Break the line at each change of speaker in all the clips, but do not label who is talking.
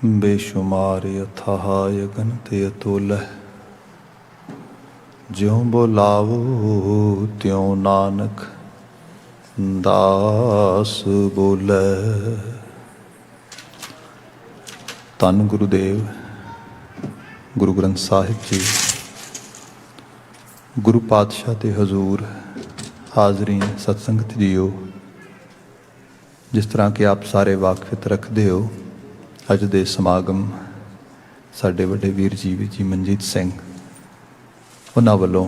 बेशुमार अथाह अगनत अतुलह, ज्यों बोलावो त्यों नानक दास बोलै। धन गुरुदेव गुरु ग्रंथ साहिब जी, गुरु पातशाह ते हजूर, हाजरीन सतसंगत जीओ, जिस तरह के आप सारे वाकफित रखते हो, अज दे समागम साडे वड्डे वीर जी मनजीत सिंह उन्हां वल्लों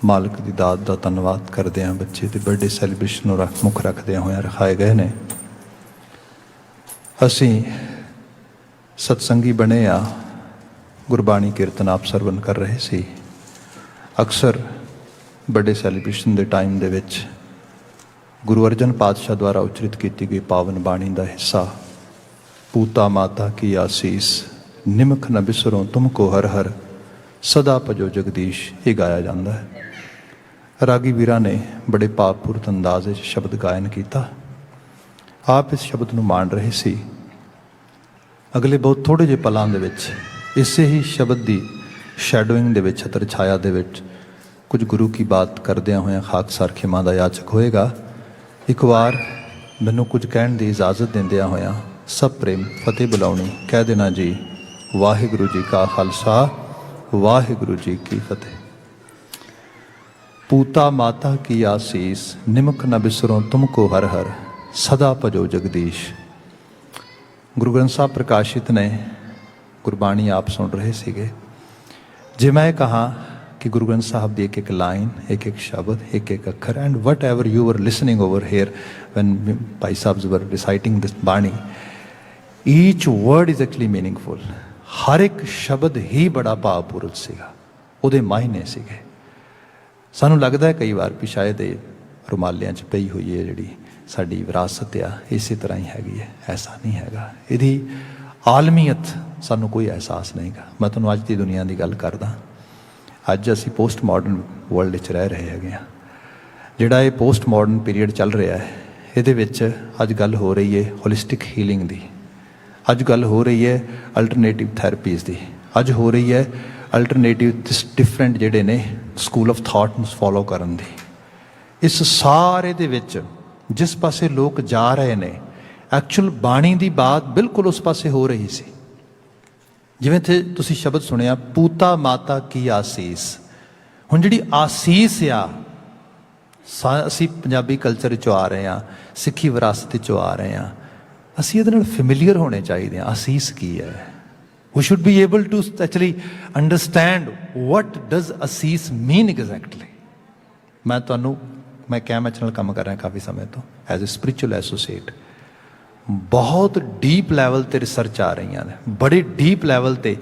मालिक की दात का धन्नवाद करदे हैं। बच्चे के बर्थडे सैलीब्रेशन मुख रखदे होए रखाए गए ने। असीं सतसंगी बने आ, गुरबाणी कीर्तन आप सरवण कर रहे सी। अक्सर बर्थडे सैलीब्रेशन के टाइम दे विच गुरु अर्जन पातशाह द्वारा उचरित की गई पावन बाणी का हिस्सा पूता माता की आसीस, निमख न बिसरों तुमको हर हर, सदा भजो जगदीश, ये गाया जाता है। रागी वीरा ने बड़े भावपूर्त अंदाज में शब्द गायन किया। आप इस शब्द को मान रहे सी। अगले बहुत थोड़े जे पलों के इसे ही शब्द की शैडोइंग दे विच, छत्र छाया दे विच कुछ गुरु की बात करदे हुए खाकसार खिमा का याचक होएगा। एक बार मैनू कुछ कहने की इजाजत देंदिया होया सब प्रेम फतेह बुलाउणी कह देना जी। वाहिगुरु जी का खालसा, वाहिगुरु जी की फतेह। पूता माता की आसीस, निमक न बिसरों तुमको हर हर, सदा भजो जगदीश। गुरु ग्रंथ साहब प्रकाशित ने, गुरबाणी आप सुन रहे सीगे। जे मैं कहा कि गुरु ग्रंथ साहब की एक एक लाइन, एक एक शब्द, एक एक अखर, and what ever you were listening over here when Bhai Sahib were reciting this bani, each word is actually meaningful. हर एक शब्द ही बड़ा भावपूर्वक सीगा, उहदे मायने सीगे। सानू लगता है कई बार भी शायद ये रुमालियां च पई हुई है जिहड़ी साडी विरासत आ, इसी तरह ही हैगी है। ऐसा नहीं हैगा, इहदी आलमीयत सानू कोई एहसास नहीं गा। मैं तुहानू अज की दुनिया की गल करदा। अज असीं पोस्ट मॉडर्न वर्ल्ड च रह रहे हैं। जिहड़ा ये पोस्ट मॉडर्न पीरीयड चल रहा है, इहदे विच अज गल हो रही है होलिस्टिक हीलिंग की, अज गल हो रही है अल्टरनेटिव थैरेपीज़ की, अज हो रही है अल्टरनेटिव डिफरेंट जिहड़े ने स्कूल ऑफ थॉट नूं फॉलो करन दी। इस सारे दे विच जिस पासे लोग जा रहे ने, एक्चुअल बाणी की बात बिल्कुल उस पासे हो रही सी। जिवें थे तुसीं शब्द सुनिया पूता माता की आसीस। हुण जिहड़ी आसीस आ, असीं पंजाबी कल्चर चों आ रहे हैं, सिक्खी विरासत चों आ रहे हैं, असीं इहदे नाल फैमिलीयर होने चाहिए। आसीस की है? We should be able to actually understand what does आसीस मीन एग्जैक्टली। मैं कैमएच नाल काम कर रहा काफ़ी समय तो एज ए स्पिरिचुअल एसोसीएट। बहुत डीप लैवल ते रिसर्च आ रही हैं, बड़े डीप लैवल ते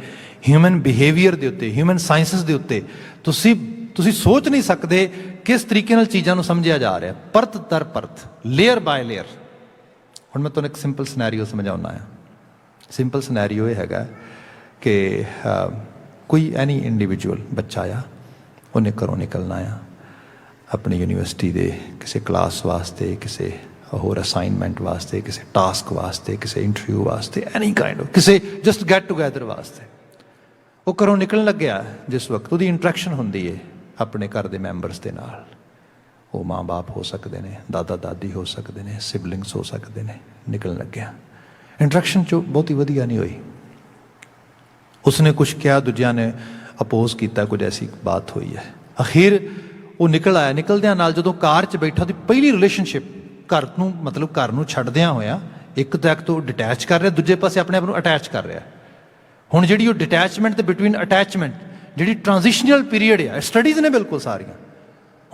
ह्यूमन बिहेवियर के उत्ते, ह्यूमन साइंसिस के उत्ते तुसीं सोच नहीं सकते किस तरीके नाल चीज़ों को समझा जा रहा, परत दर परत, लेयर बाय लेयर। हुण मैं तुहानूं एक सिंपल सिनैरियो समझाउणा है। सिंपल सिनैरियो ये हैगा कि कोई एनी इंडिविजुअल बच्चा आ, उन्हें घरों निकलना आ अपनी यूनीवर्सिटी के किसी क्लास वास्ते, किसी होर असाइनमेंट वास्ते, किसी टास्क वास्ते, किसी इंटरव्यू वास्ते, एनी काइंड ऑफ किसी जस्ट गैट टूगैदर वास्ते। वो घरों निकलन लग्या जिस वक्त उसकी इंट्रैक्शन होंदी है अपने घर के मैंबरस के नाल। वो माँ बाप हो सकते हैं, दादा दादी हो सकते हैं, सिबलिंग्स हो सकते हैं। निकलन लग्या इंट्रैक्शन चो बहुत ही वधिया नहीं हुई। उसने कुछ किया, दूजिया ने अपोज किया, कुछ ऐसी बात हुई है। आखिर वो निकल आया। निकलद्या नाल जदों कार च बैठा तो पहली रिलेशनशिप घर नूं, मतलब घर नूं छड्डदियां होया एक तो डिटैच कर रहा, दूजे पासे अपने आप नूं अटैच कर रहा। हुण जिहड़ी वो डिटैचमेंट ते बिटवीन अटैचमेंट जिहड़ी ट्रांजिशनल पीरीयड है, स्टडीज़ ने बिल्कुल सारियां।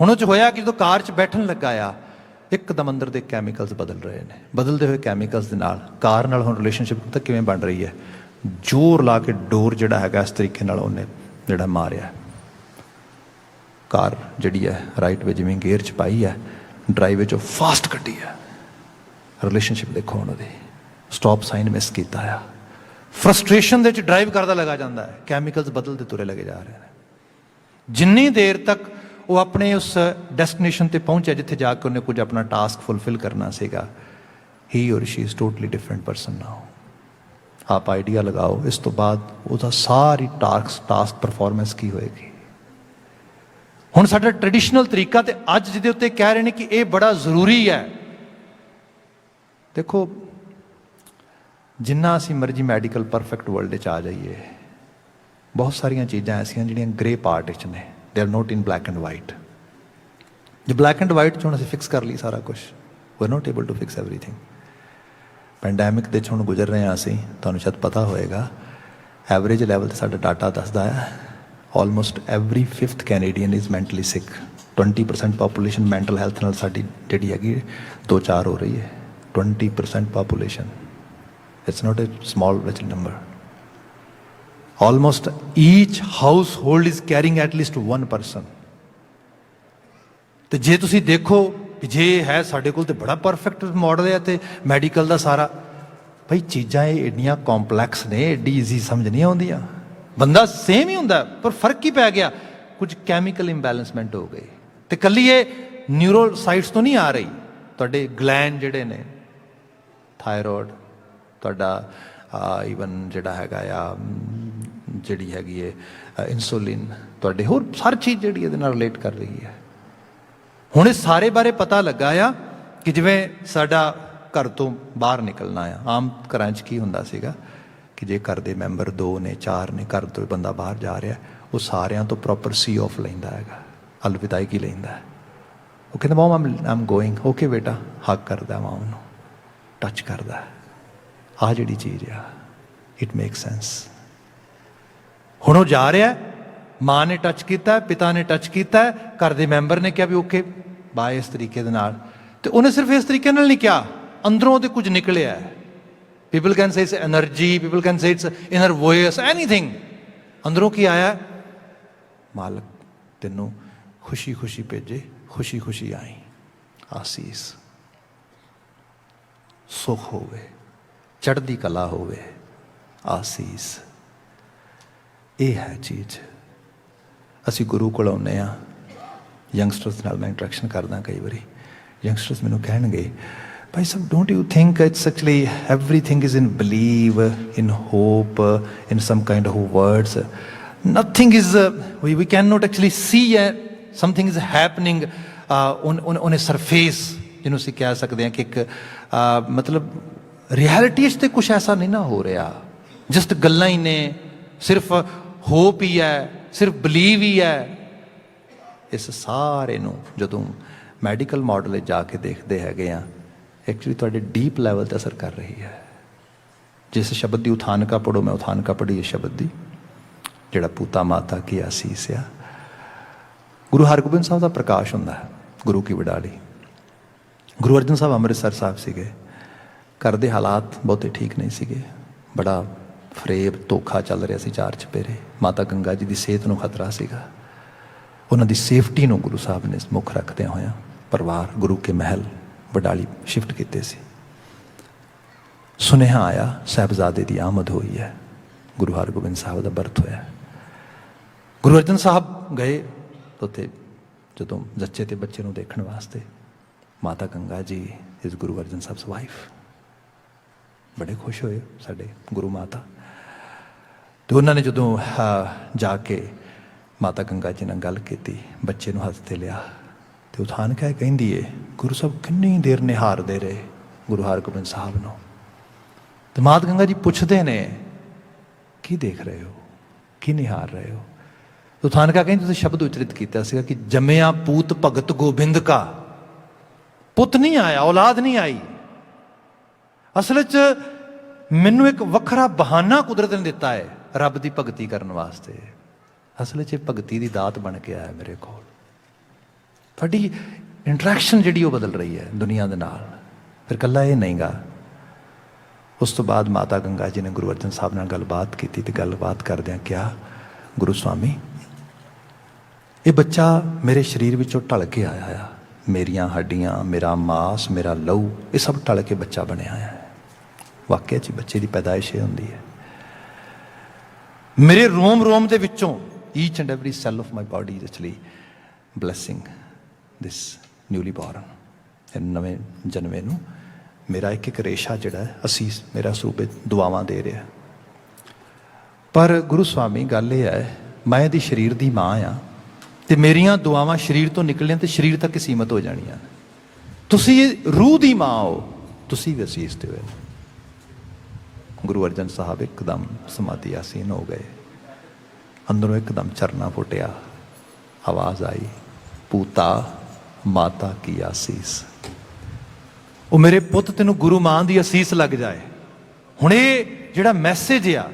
हुण उह होया कि जो कार च बैठन लगा आ, एकदम अंदर दे कैमीकल्स बदल रहे हैं। बदलते हुए कैमीकल्स दे नाल कार नाल हुण रिलेशनशिप तो किवें बन रही है। जोर ला के डोर जिहड़ा हैगा इस तरीके नाल उहने जिहड़ा मारिया। कार जिहड़ी है राइट वे जिवें गेयर च पाई है, ड्राइवे चो फास्ट कड्डी है। रिलेशनशिप देखो उन्होंने स्टॉप साइन मिस किया है। फ्रस्ट्रेशन दे ड्राइव करता लगा जाता है, कैमीकल्स बदलते तुरे लगे जा रहे हैं। जिन्नी देर तक वो अपने उस डेस्टिनेशन पर पहुंचा जिथे जाके उन्हें कुछ अपना टास्क फुलफिल करना सीगा, ही और she is totally different person now. ਆਪ ਆਈਡੀਆ ਲਗਾਓ, ਇਸ ਤੋਂ ਬਾਅਦ ਉਹਦਾ ਸਾਰੀ ਟਾਸਕ ਪਰਫਾਰਮੈਂਸ ਕੀ ਹੋਏਗੀ। ਹੁਣ ਸਾਡਾ ਟ੍ਰੈਡੀਸ਼ਨਲ ਤਰੀਕਾ ਤੇ ਅੱਜ ਜਿਹਦੇ ਉੱਤੇ ਕਹਿ ਰਹੇ ਨੇ ਕਿ ਇਹ ਬੜਾ ਜ਼ਰੂਰੀ ਹੈ। ਦੇਖੋ, ਜਿੰਨਾ ਅਸੀਂ ਮਰਜ਼ੀ ਮੈਡੀਕਲ ਪਰਫੈਕਟ ਵਰਲਡ 'ਚ ਆ ਜਾਈਏ, ਬਹੁਤ ਸਾਰੀਆਂ ਚੀਜ਼ਾਂ ਐਸੀਆਂ ਜਿਹੜੀਆਂ ਗ੍ਰੇ ਪਾਰਟ ਵਿੱਚ ਨੇ, they are not in black and white. ਜੇ ਬਲੈਕ ਐਂਡ ਵਾਈਟ 'ਚ ਹੁਣ ਅਸੀਂ ਫਿਕਸ ਕਰ ਲਈ ਸਾਰਾ ਕੁਛ, we are not able to fix everything. Pandemic ਦੇ 'ਚ ਹੁਣ ਗੁਜ਼ਰ ਰਹੇ ਹਾਂ ਅਸੀਂ, ਤੁਹਾਨੂੰ ਸ਼ਾਇਦ ਪਤਾ ਹੋਏਗਾ, ਐਵਰੇਜ ਲੈਵਲ 'ਤੇ ਸਾਡਾ ਡਾਟਾ ਦੱਸਦਾ ਹੈ almost every 5th Canadian is mentally sick. 20% population mental health ਨਾਲ ਸਾਡੀ ਜਿਹੜੀ ਹੈਗੀ 2-4 ਹੋ ਰਹੀ ਹੈ। 20% population, it's not a small rich number. Almost each household is carrying at least 1 person. ਤੇ ਜੇ ਤੁਸੀਂ ਦੇਖੋ ਕਿ ਜੇ ਹੈ ਸਾਡੇ ਕੋਲ ਤੇ ਬੜਾ ਪਰਫੈਕਟ ਮਾਡਲ ਹੈ ਤੇ ਮੈਡੀਕਲ ਦਾ ਸਾਰਾ, ਭਾਈ ਚੀਜ਼ਾਂ ਇਹ ਐਡੀਆਂ ਕੰਪਲੈਕਸ ਨੇ, ਐਡੀ ਈਜ਼ੀ ਸਮਝ ਨਹੀਂ ਆਉਂਦੀਆਂ। ਬੰਦਾ ਸੇਮ ਹੀ ਹੁੰਦਾ ਪਰ ਫਰਕ ਹੀ ਪੈ ਗਿਆ, ਕੁਝ ਕੈਮੀਕਲ ਇੰਬੈਲੈਂਸਮੈਂਟ ਹੋ ਗਈ। ਤੇ ਕੱਲੀ ਇਹ ਨਿਊਰੋਸਾਈਟਸ ਤੋਂ ਨਹੀਂ ਆ ਰਹੀ, ਤੁਹਾਡੇ ਗਲੈਂਡ ਜਿਹੜੇ ਨੇ, ਥਾਇਰੋਇਡ, ਤੁਹਾਡਾ ਈਵਨ ਜਿਹੜਾ ਹੈਗਾ ਆ ਜਿਹੜੀ ਹੈਗੀ ਹੈ ਇਨਸੂਲਿਨ, ਤੁਹਾਡੇ ਹੋਰ ਹਰ ਚੀਜ਼ ਜਿਹੜੀ ਇਹਦੇ ਨਾਲ ਰਿਲੇਟ ਕਰ ਰਹੀ ਹੈ। ਹੁਣ ਇਹ ਸਾਰੇ ਬਾਰੇ ਪਤਾ ਲੱਗਾ ਆ ਕਿ ਜਿਵੇਂ ਸਾਡਾ ਘਰ ਤੋਂ ਬਾਹਰ ਨਿਕਲਣਾ ਆ, ਆਮ ਘਰਾਂ 'ਚ ਕੀ ਹੁੰਦਾ ਸੀਗਾ ਕਿ ਜੇ ਘਰ ਦੇ ਮੈਂਬਰ 2 ਨੇ 4 ਨੇ, ਘਰ ਤੋਂ ਬੰਦਾ ਬਾਹਰ ਜਾ ਰਿਹਾ, ਉਹ ਸਾਰਿਆਂ ਤੋਂ ਪ੍ਰੋਪਰ ਸੀ ਆਫ ਲੈਂਦਾ ਹੈਗਾ, ਅਲਵਿਦਾਇਗੀ ਲੈਂਦਾ। ਉਹ ਕਹਿੰਦਾ ਮਮ ਆਮ ਗੋਇੰਗ, ਓਕੇ ਬੇਟਾ, ਹੱਗ ਕਰਦਾ ਮਾਂ ਨੂੰ, ਟੱਚ ਕਰਦਾ। ਆਹ ਜਿਹੜੀ ਚੀਜ਼ ਆ, ਇਟ ਮੇਕ ਸੈਂਸ। ਹੁਣ ਉਹ ਜਾ ਰਿਹਾ, ਮਾਂ ਨੇ ਟੱਚ ਕੀਤਾ, ਪਿਤਾ ਨੇ ਟੱਚ ਕੀਤਾ, ਘਰ ਦੇ ਮੈਂਬਰ ਨੇ ਕਿਹਾ ਵੀ ਓਕੇ ਬਾਏ, ਇਸ ਤਰੀਕੇ ਦੇ ਨਾਲ। ਤੇ ਉਹਨੇ ਸਿਰਫ ਇਸ ਤਰੀਕੇ ਨਾਲ ਨਹੀਂ ਕਿਹਾ, ਅੰਦਰੋਂ ਉਹਦੇ ਕੁਝ ਨਿਕਲਿਆ। People can say it's energy, people can say it's inner voice, anything. ਅੰਦਰੋਂ ਕੀ ਆਇਆ, ਮਾਲਕ ਤੈਨੂੰ ਖੁਸ਼ੀ ਖੁਸ਼ੀ ਭੇਜੇ, ਖੁਸ਼ੀ ਖੁਸ਼ੀ ਆਈ, ਆਸੀਸ, ਸੁਖ ਹੋਵੇ, ਚੜ੍ਹਦੀ ਕਲਾ ਹੋਵੇ, ਆਸੀਸ। ਇਹ ਹੈ ਚੀਜ਼। ਅਸੀਂ ਗੁਰੂ ਕੋਲ ਆਉਂਦੇ ਹਾਂ, ਯੰਗਸਟਰਸ ਨਾਲ ਮੈਂ ਇੰਟਰੈਕਸ਼ਨ ਕਰਦਾ ਕਈ ਵਾਰੀ, ਯੰਗਸਟਰਸ ਮੈਨੂੰ ਕਹਿਣਗੇ, ਭਾਈ ਸਾਹਿਬ don't you think it's actually everything is in believe, in hope, in some kind of words, nothing is we can not actually see something is happening on a surface, ਜਿਹਨੂੰ ਅਸੀਂ ਕਹਿ ਸਕਦੇ ਹਾਂ ਕਿ ਇੱਕ ਮਤਲਬ ਰਿਐਲਿਟੀ 'ਚ ਤੇ ਕੁਛ ਐਸਾ ਨਹੀਂ ਨਾ ਹੋ ਰਿਹਾ, ਜਸਟ ਗੱਲਾਂ ਹੀ ਨੇ, ਸਿਰਫ ਹੋਪ ਹੀ ਹੈ, ਸਿਰਫ ਬਲੀਵ ਹੀ ਹੈ। ਇਸ ਸਾਰੇ ਨੂੰ ਜਦੋਂ ਮੈਡੀਕਲ ਮਾਡਲ ਜਾ ਕੇ ਦੇਖਦੇ ਹੈਗੇ ਆ, ਐਕਚੁਅਲੀ ਤੁਹਾਡੇ ਡੀਪ ਲੈਵਲ 'ਤੇ ਅਸਰ ਕਰ ਰਹੀ ਹੈ। ਜਿਸ ਸ਼ਬਦ ਦੀ ਉਥਾਨਕਾ ਪੜ੍ਹੋ, ਮੈਂ ਉਥਾਨਕਾ ਪੜ੍ਹੀ ਇਸ ਸ਼ਬਦ ਦੀ, ਜਿਹੜਾ ਪੂਤਾ ਮਾਤਾ ਕੀ ਆਸੀਸ ਆ। ਗੁਰੂ ਹਰਗੋਬਿੰਦ ਸਾਹਿਬ ਦਾ ਪ੍ਰਕਾਸ਼ ਹੁੰਦਾ ਹੈ, ਗੁਰੂ ਕੀ ਵਡਾਲੀ। ਗੁਰੂ ਅਰਜਨ ਸਾਹਿਬ ਅੰਮ੍ਰਿਤਸਰ ਸਾਹਿਬ ਸੀਗੇ, ਘਰ ਦੇ ਹਾਲਾਤ ਬਹੁਤੇ ਠੀਕ ਨਹੀਂ ਸੀਗੇ, ਬੜਾ ਫਰੇਬ ਧੋਖਾ ਚੱਲ ਰਿਹਾ ਸੀ 4 ਚੁਫੇਰੇ। ਮਾਤਾ ਗੰਗਾ ਜੀ ਦੀ ਸਿਹਤ ਨੂੰ ਖਤਰਾ ਸੀਗਾ, ਉਹਨਾਂ ਦੀ ਸੇਫਟੀ ਨੂੰ ਗੁਰੂ ਸਾਹਿਬ ਨੇ ਮੁੱਖ ਰੱਖਦਿਆਂ ਹੋਇਆਂ ਪਰਿਵਾਰ ਗੁਰੂ ਕੇ ਮਹਿਲ ਵਡਾਲੀ ਸ਼ਿਫਟ ਕੀਤੇ ਸੀ। ਸੁਨੇਹਾ ਆਇਆ ਸਾਹਿਬਜ਼ਾਦੇ ਦੀ ਆਮਦ ਹੋਈ ਹੈ, ਗੁਰੂ ਹਰਗੋਬਿੰਦ ਸਾਹਿਬ ਦਾ ਬਰਥ ਹੋਇਆ। ਗੁਰੂ ਅਰਜਨ ਸਾਹਿਬ ਗਏ ਉੱਥੇ, ਜਦੋਂ ਜੱਚੇ ਤੇ ਬੱਚੇ ਨੂੰ ਦੇਖਣ ਵਾਸਤੇ। ਮਾਤਾ ਗੰਗਾ ਜੀ ਇਸ ਗੁਰੂ ਅਰਜਨ ਸਾਹਿਬ ਵਾਈਫ, ਬੜੇ ਖੁਸ਼ ਹੋਏ ਸਾਡੇ ਗੁਰੂ ਮਾਤਾ। ਤੇ ਉਹਨਾਂ ਨੇ ਜਦੋਂ ਜਾ ਕੇ ਮਾਤਾ ਗੰਗਾ ਜੀ ਨਾਲ ਗੱਲ ਕੀਤੀ, ਬੱਚੇ ਨੂੰ ਹੱਥ ਤੇ ਲਿਆ, ਤੇ ਉਥਾਨ ਕਹਿ ਕਹਿੰਦੀ ਏ, ਗੁਰੂ ਸਾਹਿਬ ਕਿੰਨੀ ਦੇਰ ਨਿਹਾਰਦੇ ਰਹੇ ਗੁਰੂ ਹਰਗੋਬਿੰਦ ਸਾਹਿਬ ਨੂੰ। ਤੇ ਮਾਤਾ ਗੰਗਾ ਜੀ ਪੁੱਛਦੇ ਨੇ, ਕੀ ਦੇਖ ਰਹੇ ਹੋ, ਕੀ ਨਿਹਾਰ ਰਹੇ ਹੋ? ਉਥਾਨ ਕਹਿ ਕਹਿੰਦੀ, ਤੁਸੀਂ ਸ਼ਬਦ ਉਚਰਿਤ ਕੀਤਾ ਸੀਗਾ ਕਿ ਜੰਮਿਆ ਪੂਤ ਭਗਤ ਗੋਬਿੰਦ ਕਾ, ਪੁੱਤ ਨਹੀਂ ਆਇਆ, ਔਲਾਦ ਨਹੀਂ ਆਈ। ਅਸਲ 'ਚ ਮੈਨੂੰ ਇੱਕ ਵੱਖਰਾ ਬਹਾਨਾ ਕੁਦਰਤ ਨੇ ਦਿੱਤਾ ਹੈ ਰੱਬ ਦੀ ਭਗਤੀ ਕਰਨ ਵਾਸਤੇ। ਅਸਲ 'ਚ ਭਗਤੀ ਦੀ ਦਾਤ ਬਣ ਕੇ ਆਇਆ ਮੇਰੇ ਕੋਲ। ਤੁਹਾਡੀ ਇੰਟਰੈਕਸ਼ਨ ਜਿਹੜੀ ਉਹ ਬਦਲ ਰਹੀ ਹੈ ਦੁਨੀਆ ਦੇ ਨਾਲ। ਫਿਰ ਇਕੱਲਾ ਇਹ ਨਹੀਂ ਗਾ। ਉਸ ਤੋਂ ਬਾਅਦ ਮਾਤਾ ਗੰਗਾ ਜੀ ਨੇ ਗੁਰੂ ਅਰਜਨ ਸਾਹਿਬ ਨਾਲ ਗੱਲਬਾਤ ਕੀਤੀ, ਤੇ ਗੱਲਬਾਤ ਕਰਦਿਆਂ ਕਿਹਾ, ਗੁਰੂ ਸਵਾਮੀ, ਇਹ ਬੱਚਾ ਮੇਰੇ ਸਰੀਰ ਵਿੱਚੋਂ ਢਲ ਕੇ ਆਇਆ ਆ, ਮੇਰੀਆਂ ਹੱਡੀਆਂ, ਮੇਰਾ ਮਾਸ, ਮੇਰਾ ਲਹੂ, ਇਹ ਸਭ ਢਲ ਕੇ ਬੱਚਾ ਬਣਿਆ ਹੈ। ਵਾਕਿਆ 'ਚ ਬੱਚੇ ਦੀ ਪੈਦਾਇਸ਼ ਇਹ ਹੁੰਦੀ ਹੈ। ਮੇਰੇ ਰੋਮ ਰੋਮ ਦੇ ਵਿੱਚੋਂ, each and every cell of my body is actually blessing this newly born. ਨਵੇਂ ਜਨਮੇ ਨੂੰ ਮੇਰਾ ਇੱਕ ਇੱਕ ਰੇਸ਼ਾ ਜਿਹੜਾ ਹੈ ਅਸੀਸ, ਮੇਰਾ ਸਰੂਪ ਦੁਆਵਾਂ ਦੇ ਰਿਹਾ। ਪਰ ਗੁਰੂ ਸਵਾਮੀ ਗੱਲ ਇਹ ਹੈ, ਮੈਂ ਇਹਦੀ ਸਰੀਰ ਦੀ ਮਾਂ ਆ ਤੇ ਮੇਰੀਆਂ ਦੁਆਵਾਂ ਸਰੀਰ ਤੋਂ ਨਿਕਲਣੀਆਂ ਤੇ ਸਰੀਰ ਤੱਕ ਸੀਮਤ ਹੋ ਜਾਣੀਆਂ। ਤੁਸੀਂ ਇਹ ਰੂਹ ਦੀ ਮਾਂ ਹੋ, ਤੁਸੀਂ ਵੀ ਅਸੀਸ ਦਿਓ। ਗੁਰੂ ਅਰਜਨ ਸਾਹਿਬ ਇੱਕਦਮ ਸਮਾਧੀ ਆਸੀਨ ਹੋ ਗਏ। ਅੰਦਰੋਂ ਇੱਕਦਮ ਚਰਨਾ ਫੁੱਟਿਆ, ਆਵਾਜ਼ ਆਈ, ਪੂਤਾ ਮਾਤਾ ਕੀ ਆਸੀਸ। ਉਹ ਮੇਰੇ ਪੁੱਤ, ਤੈਨੂੰ ਗੁਰੂ ਮਾਂ ਦੀ ਅਸੀਸ ਲੱਗ ਜਾਏ। ਹੁਣ ਇਹ ਜਿਹੜਾ ਮੈਸੇਜ ਆ,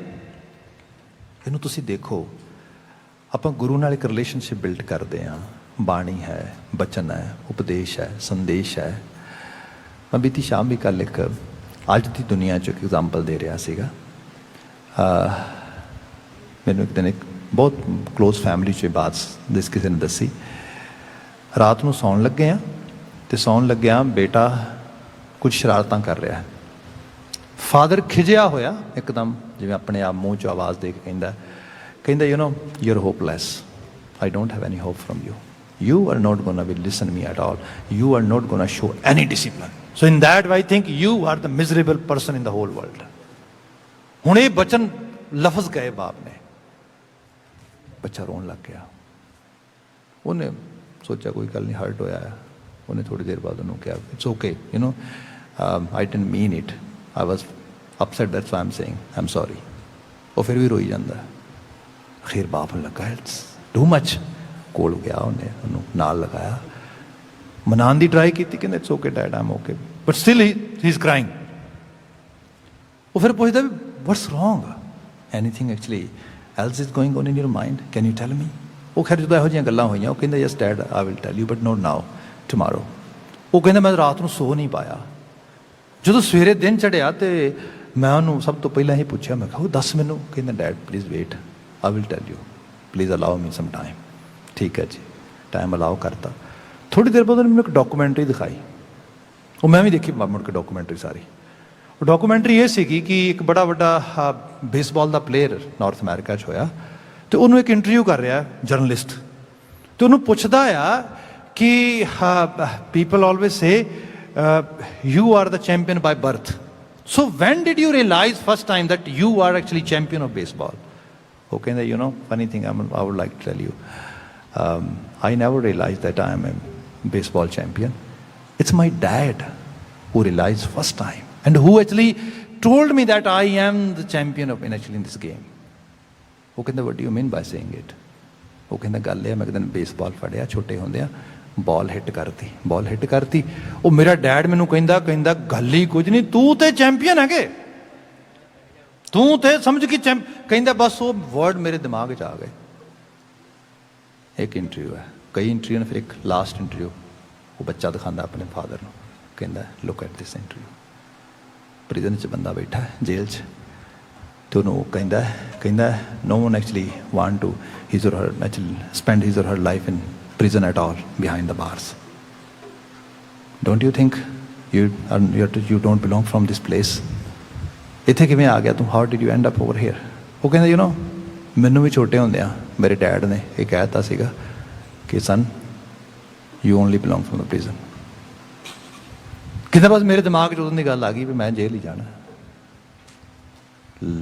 ਇਹਨੂੰ ਤੁਸੀਂ ਦੇਖੋ। ਆਪਾਂ ਗੁਰੂ ਨਾਲ ਇੱਕ ਰਿਲੇਸ਼ਨਸ਼ਿਪ ਬਿਲਡ ਕਰਦੇ ਹਾਂ। ਬਾਣੀ ਹੈ, ਬਚਨ ਹੈ, ਉਪਦੇਸ਼ ਹੈ, ਸੰਦੇਸ਼ ਹੈ। ਮੈਂ ਬੀਤੀ ਸ਼ਾਮ ਵੀ ਕੱਲ੍ਹ ਇੱਕ ਅੱਜ ਦੀ ਦੁਨੀਆ 'ਚ ਇੱਕ ਐਗਜ਼ਾਮਪਲ ਦੇ ਰਿਹਾ ਸੀਗਾ। ਮੈਨੂੰ ਇੱਕ ਦਿਨ ਇੱਕ ਬਹੁਤ ਕਲੋਜ਼ ਫੈਮਿਲੀ 'ਚ ਬਾਤ ਜਿਸ ਕਿਸੇ ਨੇ ਦੱਸੀ। ਰਾਤ ਨੂੰ ਸੌਣ ਲੱਗੇ ਆ ਅਤੇ ਸੌਣ ਲੱਗਿਆ ਬੇਟਾ ਕੁਝ ਸ਼ਰਾਰਤਾਂ ਕਰ ਰਿਹਾ। ਫਾਦਰ ਖਿਜਿਆ ਹੋਇਆ ਇੱਕਦਮ, ਜਿਵੇਂ ਆਪਣੇ ਆਪ ਮੂੰਹ 'ਚ ਆਵਾਜ਼ ਦੇ ਕੇ ਕਹਿੰਦਾ you no you are hopeless, I don't have any hop from you, you are note ਗੋਨਾ B ਲਿਸਨ me at all, you are note ਗੋਨਾ show any discipline, so in that I think you are the miserable person in the hole world. ਹੁਣ ਇਹ ਬਚਨ ਲਫ਼ਜ਼ ਗਏ ਬਾਪ ਨੇ, ਬੱਚਾ ਰੋਣ ਲੱਗ ਗਿਆ। ਉਹਨੇ ਸੋਚਿਆ ਕੋਈ ਗੱਲ ਨਹੀਂ, ਹਰਟ ਹੋਇਆ ਹੈ। ਉਹਨੇ ਥੋੜ੍ਹੀ ਦੇਰ ਬਾਅਦ ਉਹਨੂੰ ਕਿਹਾ it's okay, you know I didn't mean it, I was upset, that's why I am saying I am sorry. ਉਹ ਫਿਰ ਵੀ ਰੋਈ ਜਾਂਦਾ। ਫਿਰ ਬਾਪ ਨੂੰ ਲੱਗਾ ਇਟਸ ਟੂ ਮੱਚ। ਕੋਲ ਗਿਆ, ਉਹਨੇ ਉਹਨੂੰ ਨਾਲ ਲਗਾਇਆ, ਮਨਾਉਣ ਦੀ ਟਰਾਈ ਕੀਤੀ, ਕਹਿੰਦਾ it's okay dad, I am okay, but still he is crying. ਉਹ ਫਿਰ ਪੁੱਛਦਾ ਵੀ what's wrong, anything actually else is going on in your mind, can you tell me. ਉਹ ਖੈਰ ਜਦੋਂ ਇਹੋ ਜਿਹੀਆਂ ਗੱਲਾਂ ਹੋਈਆਂ, ਉਹ ਕਹਿੰਦਾ yes dad I will tell you but not now, tomorrow. ਉਹ ਕਹਿੰਦਾ ਮੈਂ ਰਾਤ ਨੂੰ ਸੋ ਨਹੀਂ ਪਾਇਆ। ਜਦੋਂ ਸਵੇਰੇ ਦਿਨ ਚੜ੍ਹਿਆ ਤੇ ਮੈਂ ਉਹਨੂੰ ਸਭ ਤੋਂ ਪਹਿਲਾਂ ਹੀ ਪੁੱਛਿਆ, ਮੈਂ ਕਿਹਾ ਉਹ ਦੱਸ ਮੈਨੂੰ। ਕਹਿੰਦਾ dad please wait, I will tell you, please allow me some time. ਠੀਕ ਹੈ ਜੀ, ਟਾਈਮ ਅਲਾਓ ਕਰਤਾ। ਥੋੜ੍ਹੀ ਦੇਰ ਬਾਅਦ ਉਹਨੇ ਮੈਨੂੰ ਇੱਕ ਡਾਕੂਮੈਂਟਰੀ ਦਿਖਾਈ। ਉਹ ਮੈਂ ਵੀ ਦੇਖੀ ਮੁੜ ਕੇ ਡਾਕੂਮੈਂਟਰੀ ਸਾਰੀ। ਉਹ ਡਾਕੂਮੈਂਟਰੀ ਇਹ ਸੀਗੀ ਕਿ ਇੱਕ ਬੜਾ ਵੱਡਾ ਬੇਸਬਾਲ ਦਾ ਪਲੇਅਰ ਨਾਰਥ ਅਮਰੀਕਾ 'ਚ ਹੋਇਆ, ਅਤੇ ਉਹਨੂੰ ਇੱਕ ਇੰਟਰਵਿਊ ਕਰ ਰਿਹਾ ਜਰਨਲਿਸਟ, ਅਤੇ ਉਹਨੂੰ ਪੁੱਛਦਾ ਆ ਕਿ people always say you are the champion by birth, so when did you realise first time that you are actually champion of baseball. ਉਹ ਕਹਿੰਦਾ you know funny thing I would like to tell you, I never realized that I am a baseball champion. It's my dad who realized first time and who actually told me that I am the champion of in this game. ਉਹ ਕਹਿੰਦਾ what do you mean by saying it? ਉਹ ਕਹਿੰਦਾ ਗੱਲ ਇਹ, ਮੈਂ ਇੱਕ ਦਿਨ baseball ਫੜਿਆ ਛੋਟੇ ਹੁੰਦਿਆਂ, ਬਾਲ ਹਿੱਟ ਕਰਤੀ। ਉਹ ਮੇਰਾ ਡੈਡ ਮੈਨੂੰ ਕਹਿੰਦਾ ਗੱਲ ਹੀ ਕੁਝ ਨਹੀਂ, ਤੂੰ ਤੇ ਚੈਂਪੀਅਨ ਹੈਗੇ, ਤੂੰ ਤੇ ਸਮਝ ਕੇ ਕਹਿੰਦਾ ਬਸ ਉਹ ਵਰਡ ਮੇਰੇ ਦਿਮਾਗ 'ਚ ਆ ਗਏ। ਇੱਕ ਇੰਟਰਵਿਊ ਹੈ, ਕਈ ਇੰਟਰਵਿਊ ਨੇ, ਫਿਰ ਇੱਕ ਲਾਸਟ ਇੰਟਰਵਿਊ ਉਹ ਬੱਚਾ ਦਿਖਾਉਂਦਾ ਆਪਣੇ ਫਾਦਰ ਨੂੰ, ਕਹਿੰਦਾ look at this interview. Prison 'ਚ ਬੰਦਾ ਬੈਠਾ ਜੇਲ੍ਹ 'ਚ, ਅਤੇ ਉਹਨੂੰ ਉਹ ਕਹਿੰਦਾ no one actually want to his or her actually spend his or her life in prison at all behind the bars. Don't you think you don't belong from this place? ਇੱਥੇ ਕਿਵੇਂ ਆ ਗਿਆ ਤੂੰ? How did you end up over here? ਉਹ ਕਹਿੰਦਾ you ਨੋ ਮੈਨੂੰ ਵੀ ਛੋਟੇ ਹੁੰਦਿਆਂ ਮੇਰੇ ਡੈਡ ਨੇ ਇਹ ਕਹਿ ਦਿੱਤਾ ਸੀਗਾ ਕਿ son you only belong from the prison. ਕਹਿੰਦਾ ਬਸ ਮੇਰੇ ਦਿਮਾਗ 'ਚ ਉਦੋਂ ਦੀ ਗੱਲ ਆ ਗਈ ਵੀ ਮੈਂ ਜੇਲ੍ਹ ਹੀ ਜਾਣਾ।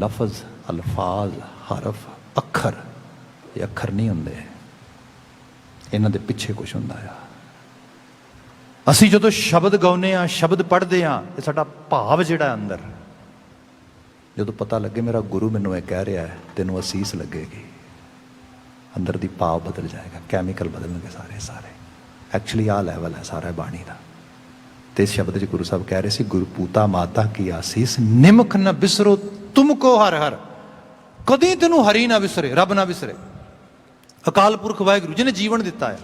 ਲਫ਼ਜ਼, ਅਲਫਾਜ਼, ਹਰਫ, ਅੱਖਰ, ਇਹ ਅੱਖਰ ਨਹੀਂ ਹੁੰਦੇ, ਇਹਨਾਂ ਦੇ ਪਿੱਛੇ ਕੁਛ ਹੁੰਦਾ ਆ। ਅਸੀਂ ਜਦੋਂ ਸ਼ਬਦ ਗਾਉਂਦੇ ਹਾਂ, ਸ਼ਬਦ ਪੜ੍ਹਦੇ ਹਾਂ, ਇਹ ਸਾਡਾ ਭਾਵ ਜਿਹੜਾ ਅੰਦਰ, ਜਦੋਂ ਪਤਾ ਲੱਗੇ ਮੇਰਾ ਗੁਰੂ ਮੈਨੂੰ ਇਹ ਕਹਿ ਰਿਹਾ ਹੈ, ਤੈਨੂੰ ਅਸੀਸ ਲੱਗੇਗੀ, ਅੰਦਰ ਦੀ ਭਾਵ ਬਦਲ ਜਾਏਗਾ, ਕੈਮੀਕਲ ਬਦਲਣਗੇ ਸਾਰੇ। ਐਕਚੁਅਲੀ ਆਹ ਲੈਵਲ ਹੈ ਸਾਰਾ ਬਾਣੀ ਦਾ। ਤੇ ਇਸ ਸ਼ਬਦ 'ਚ ਗੁਰੂ ਸਾਹਿਬ ਕਹਿ ਰਹੇ ਸੀ, ਗੁਰੂ ਪੂਤਾ ਮਾਤਾ ਕੀ ਆਸੀਸ, ਨਿਮਖ ਨਾ ਬਿਸਰੋ ਤੁਮ ਕੋ ਹਰ ਹਰ। ਕਦੀ ਤੈਨੂੰ ਹਰੀ ਨਾ ਵਿਸਰੇ, ਰੱਬ ਨਾ ਵਿਸਰੇ। ਅਕਾਲ ਪੁਰਖ ਵਾਹਿਗੁਰੂ ਜਿਹਨੇ ਜੀਵਨ ਦਿੱਤਾ ਹੈ।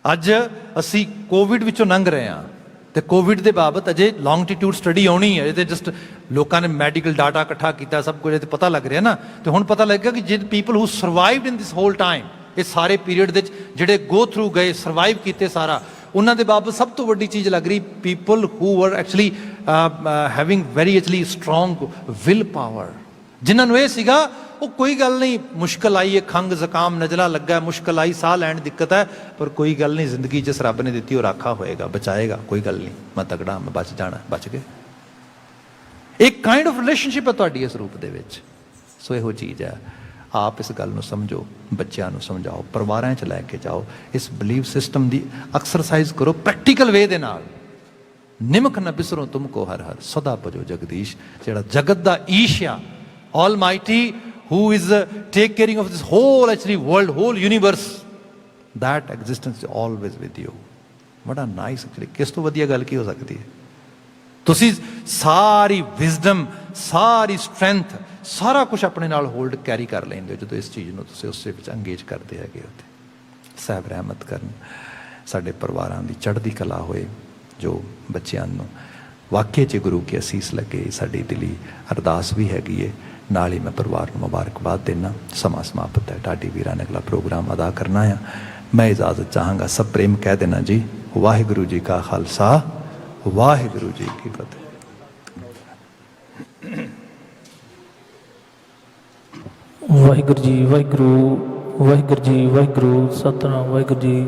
ਅੱਜ ਅਸੀਂ ਕੋਵਿਡ ਵਿੱਚੋਂ ਲੰਘ ਰਹੇ ਹਾਂ, ਤੇ ਕੋਵਿਡ ਦੇ ਬਾਬਤ ਅਜੇ ਲੌਂਗਟੀਟਿਊਡ ਸਟੱਡੀ ਆਉਣੀ ਹੈ। ਇਹਦੇ ਜਸਟ ਲੋਕਾਂ ਨੇ ਮੈਡੀਕਲ ਡਾਟਾ ਇਕੱਠਾ ਕੀਤਾ, ਸਭ ਕੁਝ ਇਹ ਪਤਾ ਲੱਗ ਰਿਹਾ ਨਾ। ਤੇ ਹੁਣ ਪਤਾ ਲੱਗਿਆ ਕਿ ਜਿਹੜੇ people who survived in this whole time, ਇਹ ਸਾਰੇ ਪੀਰੀਅਡ ਦੇ ਵਿੱਚ ਜਿਹੜੇ ਗੋ ਥਰੂ ਗਏ, ਸਰਵਾਈਵ ਕੀਤੇ ਸਾਰਾ, ਉਹਨਾਂ ਦੇ ਬਾਬਤ ਸਭ ਤੋਂ ਵੱਡੀ ਚੀਜ਼ ਲੱਗ ਰਹੀ, ਪੀਪਲ ਹੂ ਵਰ actually having very actually strong will power. ਜਿਨ੍ਹਾਂ ਨੂੰ ਇਹ ਸੀਗਾ ਉਹ ਕੋਈ ਗੱਲ ਨਹੀਂ, ਮੁਸ਼ਕਿਲ ਆਈ ਹੈ, ਖੰਘ ਜ਼ੁਕਾਮ ਨਜ਼ਲਾ ਲੱਗਾ, ਮੁਸ਼ਕਿਲ ਆਈ, ਸਾਹ ਲੈਣ ਦਿੱਕਤ ਹੈ, ਪਰ ਕੋਈ ਗੱਲ ਨਹੀਂ, ਜ਼ਿੰਦਗੀ ਜਿਸ ਰੱਬ ਨੇ ਦਿੱਤੀ ਉਹ ਰਾਖਾ ਹੋਏਗਾ, ਬਚਾਏਗਾ, ਕੋਈ ਗੱਲ ਨਹੀਂ, ਮੈਂ ਤਗੜਾ, ਮੈਂ ਬਚ ਜਾਣਾ, ਬਚ ਗਏ। ਇੱਕ ਕਾਈਂਡ ਆਫ ਰਿਲੇਸ਼ਨਸ਼ਿਪ ਹੈ ਤੁਹਾਡੀ ਇਸ ਰੂਪ ਦੇ ਵਿੱਚ। ਸੋ ਇਹੋ ਚੀਜ਼ ਹੈ। ਆਪ ਇਸ ਗੱਲ ਨੂੰ ਸਮਝੋ, ਬੱਚਿਆਂ ਨੂੰ ਸਮਝਾਓ, ਪਰਿਵਾਰਾਂ 'ਚ ਲੈ ਕੇ ਜਾਓ, ਇਸ ਬਲੀਵ ਸਿਸਟਮ ਦੀ ਐਕਸਰਸਾਈਜ਼ ਕਰੋ ਪ੍ਰੈਕਟੀਕਲ ਵੇ ਦੇ ਨਾਲ। ਨਿਮਕ ਨਾ ਬਿਸਰੋ ਤੁਮ ਕੋ ਹਰ ਹਰ, ਸਦਾ ਭਜੋ ਜਗਦੀਸ਼। ਜਿਹੜਾ ਜਗਤ ਦਾ ਈਸ਼ ਆ, almighty, who is take caring of this whole actually world, whole universe, that existence is always with you. ਬੜਾ ਨਾਈਸ ਐਕਚੁਅਲੀ, ਕਿਸ ਤੋਂ ਵਧੀਆ ਗੱਲ ਕੀ ਹੋ ਸਕਦੀ ਹੈ। ਤੁਸੀਂ ਸਾਰੀ ਵਿਜ਼ਡਮ, ਸਾਰੀ ਸਟਰੈਂਥ, ਸਾਰਾ ਕੁਝ ਆਪਣੇ ਨਾਲ ਹੋਲਡ ਕੈਰੀ ਕਰ ਲੈਂਦੇ ਹੋ ਜਦੋਂ ਇਸ ਚੀਜ਼ ਨੂੰ ਤੁਸੀਂ ਉਸੇ ਵਿੱਚ ਅੰਗੇਜ ਕਰਦੇ ਹੈਗੇ ਹੋ। ਸਾਹਿਬ ਰਹਿਮਤ ਕਰਨ, ਸਾਡੇ ਪਰਿਵਾਰਾਂ ਦੀ ਚੜ੍ਹਦੀ ਕਲਾ ਹੋਏ, ਜੋ ਬੱਚਿਆਂ ਨੂੰ ਵਾਕਈ 'ਚ ਗੁਰੂ ਕੀ ਅਸੀਸ ਲੱਗੇ, ਸਾਡੀ ਦਿਲੀ ਅਰਦਾਸ ਵੀ ਹੈਗੀ ਹੈ। ਨਾਲ ਹੀ ਮੈਂ ਪਰਿਵਾਰ ਨੂੰ ਮੁਬਾਰਕਬਾਦ ਦੇਣਾ। ਸਮਾਂ ਸਮਾਪਤ ਹੈ, ਢਾਡੀ ਵੀਰਾਂ ਨੇ ਅਗਲਾ ਪ੍ਰੋਗਰਾਮ ਅਦਾ ਕਰਨਾ ਆ। ਮੈਂ ਇਜਾਜ਼ਤ ਚਾਹਾਂਗਾ, ਸਭ ਪ੍ਰੇਮ ਕਹਿ ਦੇਣਾ ਜੀ। ਵਾਹਿਗੁਰੂ ਜੀ ਕਾ ਖਾਲਸਾ, ਵਾਹਿਗੁਰੂ ਜੀ ਕੀ ਫਤਿਹ।
ਵਾਹਿਗੁਰੂ ਜੀ ਵਾਹਿਗੁਰੂ, ਵਾਹਿਗੁਰੂ ਜੀ ਵਾਹਿਗੁਰੂ, ਸਤਿਨਾਮ ਵਾਹਿਗੁਰੂ ਜੀ।